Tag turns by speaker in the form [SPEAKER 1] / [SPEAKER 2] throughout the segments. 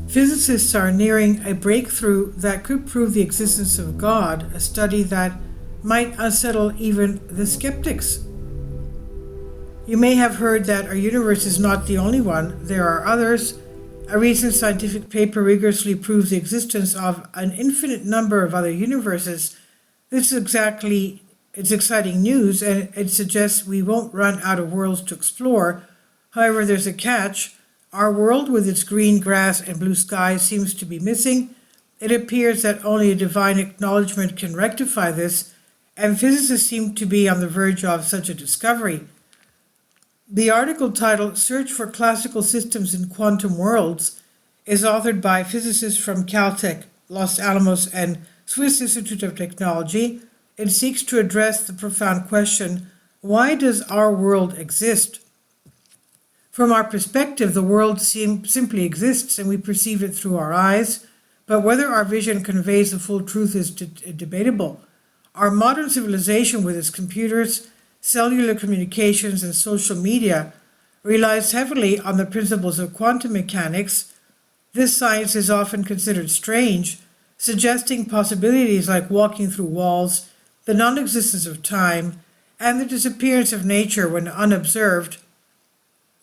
[SPEAKER 1] Physicists are nearing a breakthrough that could prove the existence of God, a study that might unsettle even the skeptics. You may have heard that our universe is not the only one, there are others. A recent scientific paper rigorously proves the existence of an infinite number of other universes. This is it's exciting news, and it suggests we won't run out of worlds to explore. However, there's a catch. Our world with its green grass and blue skies seems to be missing. It appears that only a divine acknowledgement can rectify this, and physicists seem to be on the verge of such a discovery. The article titled Search for Classical Systems in Quantum Worlds is authored by physicists from Caltech, Los Alamos, and Swiss Institute of Technology. It seeks to address the profound question, why does our world exist? From our perspective, the world simply exists and we perceive it through our eyes, but whether our vision conveys the full truth is debatable. Our modern civilization with its computers, cellular communications, and social media relies heavily on the principles of quantum mechanics. This science is often considered strange, suggesting possibilities like walking through walls, the non-existence of time, and the disappearance of nature when unobserved.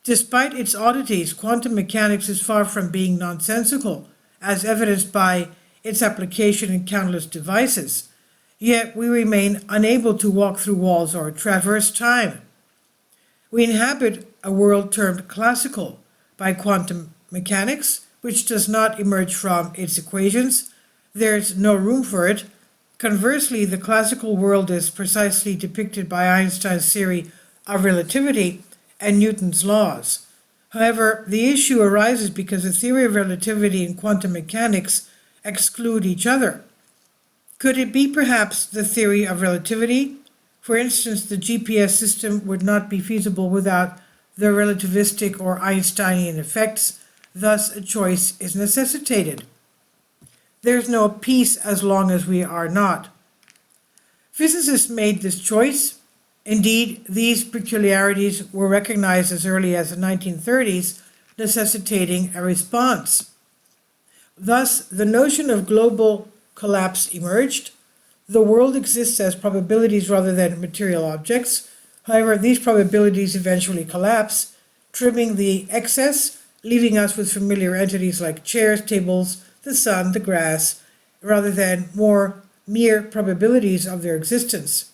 [SPEAKER 1] Despite its oddities, quantum mechanics is far from being nonsensical, as evidenced by its application in countless devices. Yet we remain unable to walk through walls or traverse time. We inhabit a world termed classical by quantum mechanics, which does not emerge from its equations. There's no room for it. Conversely, the classical world is precisely depicted by Einstein's theory of relativity and Newton's laws. However, the issue arises because the theory of relativity and quantum mechanics exclude each other. Could it be perhaps the theory of relativity? For instance, the GPS system would not be feasible without the relativistic or Einsteinian effects, thus a choice is necessitated. There's no peace as long as we are not. Physicists made this choice. Indeed, these peculiarities were recognized as early as the 1930s, necessitating a response. Thus, the notion of global collapse emerged. The world exists as probabilities rather than material objects. However, these probabilities eventually collapse, trimming the excess, leaving us with familiar entities like chairs, tables, the sun, the grass, rather than more mere probabilities of their existence.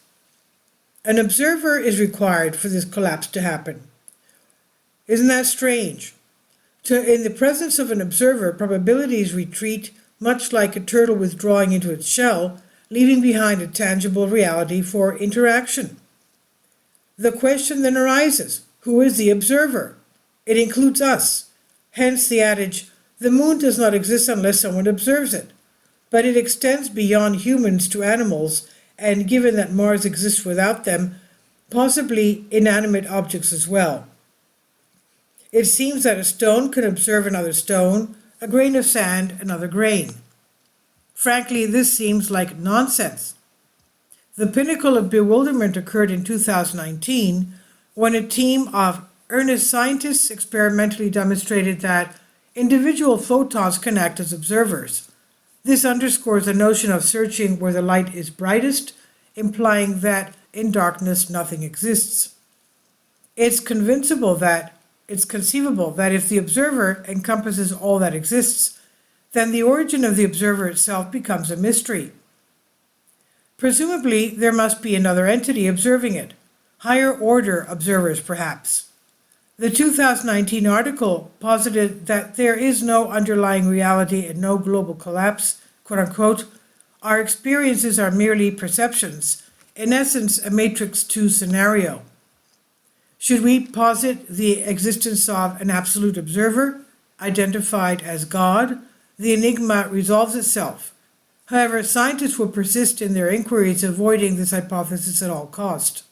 [SPEAKER 1] An observer is required for this collapse to happen. Isn't that strange? In the presence of an observer, probabilities retreat, much like a turtle withdrawing into its shell, leaving behind a tangible reality for interaction. The question then arises, who is the observer? It includes us. Hence the adage, the moon does not exist unless someone observes it. But it extends beyond humans to animals, and given that Mars exists without them, possibly inanimate objects as well. It seems that a stone can observe another stone, a grain of sand another grain. Frankly, this seems like nonsense. The pinnacle of bewilderment occurred in 2019 when a team of earnest scientists experimentally demonstrated that individual photons can act as observers. This underscores the notion of searching where the light is brightest, implying that in darkness nothing exists. It's conceivable that if the observer encompasses all that exists, then the origin of the observer itself becomes a mystery. Presumably, there must be another entity observing it, higher order observers perhaps. The 2019 article posited that there is no underlying reality and no global collapse, quote unquote. Our experiences are merely perceptions, in essence, a Matrix 2 scenario. Should we posit the existence of an absolute observer, identified as God, the enigma resolves itself. However, scientists will persist in their inquiries, avoiding this hypothesis at all cost.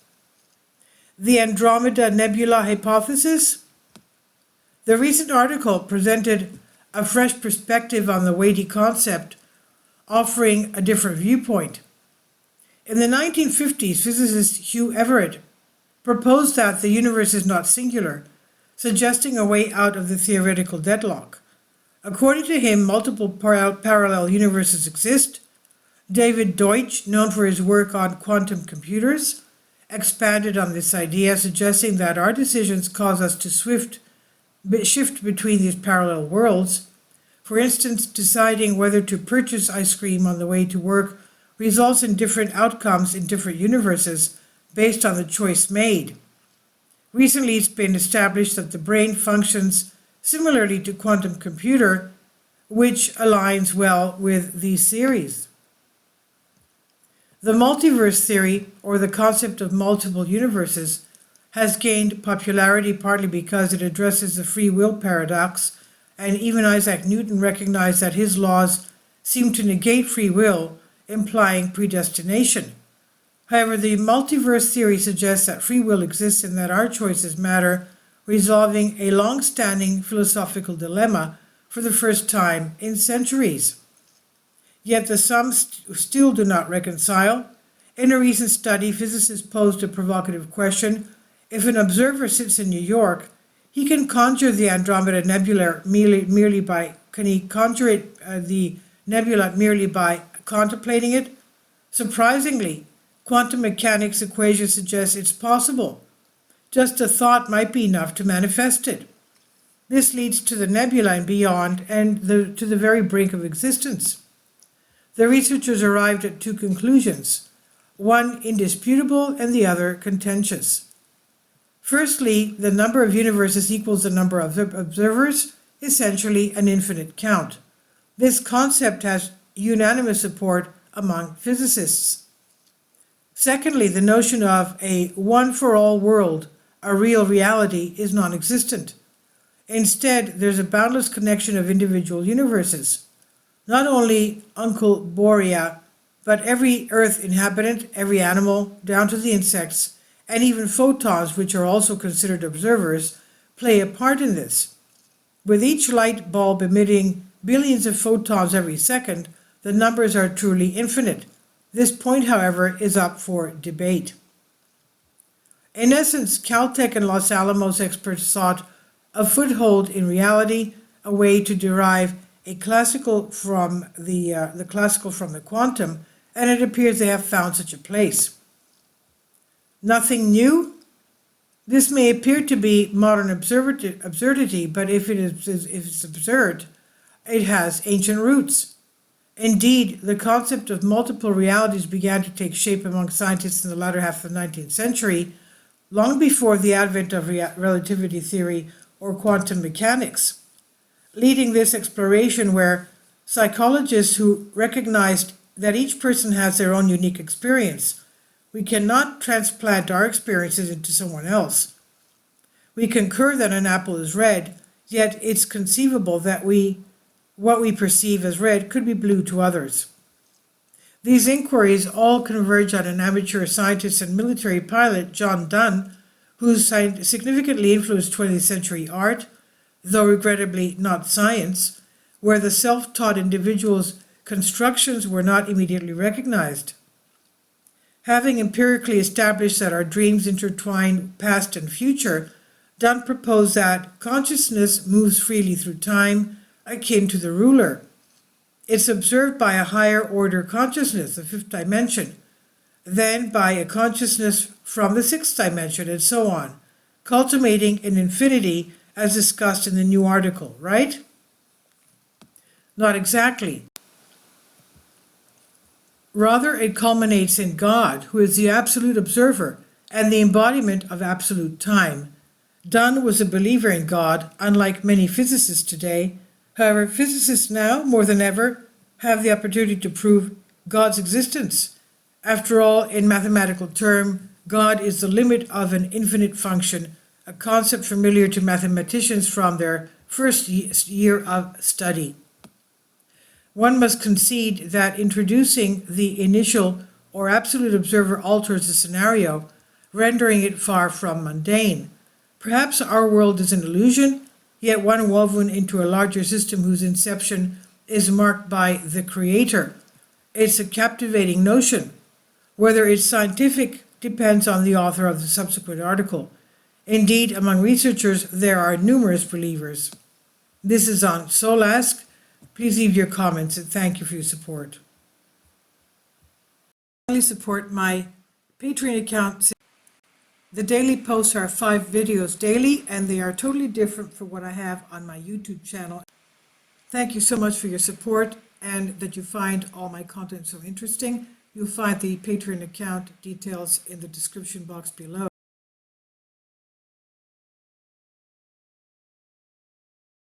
[SPEAKER 1] The Andromeda Nebula hypothesis? The recent article presented a fresh perspective on the weighty concept, offering a different viewpoint. In the 1950s, physicist Hugh Everett proposed that the universe is not singular, suggesting a way out of the theoretical deadlock. According to him, multiple parallel universes exist. David Deutsch, known for his work on quantum computers, expanded on this idea, suggesting that our decisions cause us to shift between these parallel worlds. For instance, deciding whether to purchase ice cream on the way to work results in different outcomes in different universes based on the choice made. Recently, it's been established that the brain functions similarly to quantum computer, which aligns well with these theories. The multiverse theory, or the concept of multiple universes, has gained popularity partly because it addresses the free will paradox, and even Isaac Newton recognized that his laws seem to negate free will, implying predestination. However, the multiverse theory suggests that free will exists and that our choices matter, resolving a long-standing philosophical dilemma for the first time in centuries. Yet the sums still do not reconcile. In a recent study, physicists posed a provocative question. If an observer sits in New York, he can conjure the Andromeda Nebula merely by the nebula merely by contemplating it? Surprisingly, quantum mechanics equations suggest it's possible. Just a thought might be enough to manifest it. This leads to the nebula and beyond, and to the very brink of existence. The researchers arrived at two conclusions, one indisputable and the other contentious. Firstly, the number of universes equals the number of observers, essentially an infinite count. This concept has unanimous support among physicists. Secondly, the notion of a one-for-all world, a real reality, is non-existent. Instead, there's a boundless connection of individual universes. Not only Uncle Borea, but every Earth inhabitant, every animal, down to the insects, and even photons, which are also considered observers, play a part in this. With each light bulb emitting billions of photons every second, the numbers are truly infinite. This point, however, is up for debate. In essence, Caltech and Los Alamos experts sought a foothold in reality, a way to derive a classical from the classical from the quantum, and it appears they have found such a place. Nothing new? This may appear to be modern absurdity, but if it's absurd, it has ancient roots. Indeed, the concept of multiple realities began to take shape among scientists in the latter half of the 19th century, long before the advent of relativity theory or quantum mechanics. Leading this exploration where psychologists who recognized that each person has their own unique experience. We cannot transplant our experiences into someone else. We concur that an apple is red, yet it's conceivable that what we perceive as red could be blue to others. These inquiries all converge on an amateur scientist and military pilot, John Donne, who significantly influenced 20th century art, though regrettably not science, where the self-taught individual's constructions were not immediately recognized. Having empirically established that our dreams intertwine past and future, Donne proposed that consciousness moves freely through time, akin to the ruler. It's observed by a higher order consciousness, the fifth dimension, then by a consciousness from the sixth dimension, and so on, culminating in infinity as discussed in the new article, right? Not exactly. Rather, it culminates in God, who is the absolute observer and the embodiment of absolute time. Donne was a believer in God, unlike many physicists today. However, physicists now, more than ever, have the opportunity to prove God's existence. After all, in mathematical terms, God is the limit of an infinite function, a concept familiar to mathematicians from their first year of study. One must concede that introducing the initial or absolute observer alters the scenario, rendering it far from mundane. Perhaps our world is an illusion, yet one woven into a larger system whose inception is marked by the Creator. It's a captivating notion. Whether it's scientific depends on the author of the subsequent article. Indeed, among researchers, there are numerous believers. This is on Soul Ask. Please leave your comments and thank you for your support. Finally, support my Patreon account. The daily posts are 5 videos daily, and they are totally different from what I have on my YouTube channel. Thank you so much for your support and that you find all my content so interesting. You'll find the Patreon account details in the description box below.